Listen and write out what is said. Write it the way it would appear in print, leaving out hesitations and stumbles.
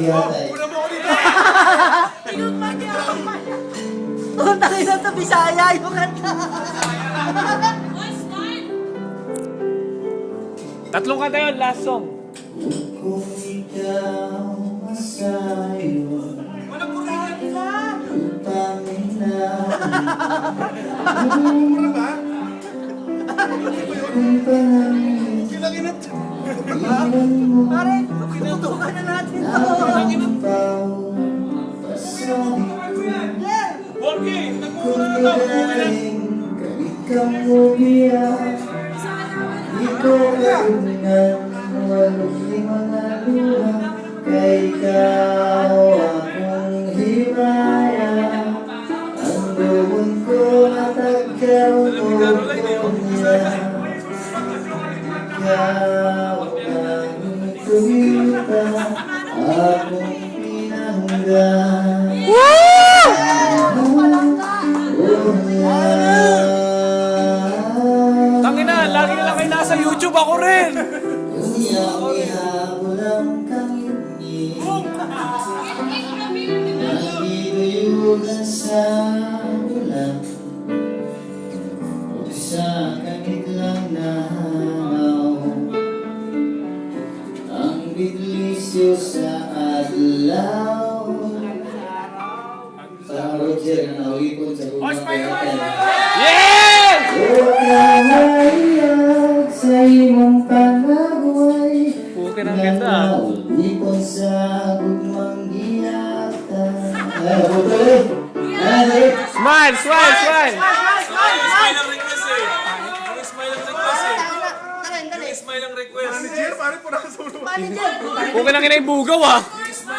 Una mo ako dito. Tinutma niya ako. Punta kayo na sa Bisaya yung kanta. Tatlong kanta yun, last song. Kung ikaw masayo, Walang Korean ka. Panginoon, Ano ba? kung panahon Kinanginat. iwan mo Pare, tutukan na natin to. ang pasabi ko, Borgi, kung nagmumura na daw. galing kalikang umiyak, ikaw karungan, walong limang luha, kay ikaw akong himaya, ang buwan ko at agkaroon ko niya. Ikaw ang tumita, akong pinanggan. Tangina, lagi na lang kayo nasa YouTube, ako rin. Kung iya'y habol ang kangiti, nagiduyugan sa ulan, o sa kamiglang nahangaw, ang biglisyo sa adlaw. Sa Roger na nawipon sa gumang kayatan. Yes! Huwag kang mahiyag sa imong panabuhay, Pukin ang ganda. Ipon sa gugmang ginata. Ay, butuloy! Ay, Smile, smile, smile. Smile ang request eh. Yung smile ang request eh. Yung smile ang request. Manager, Pukin ang ina yung bugaw, ah.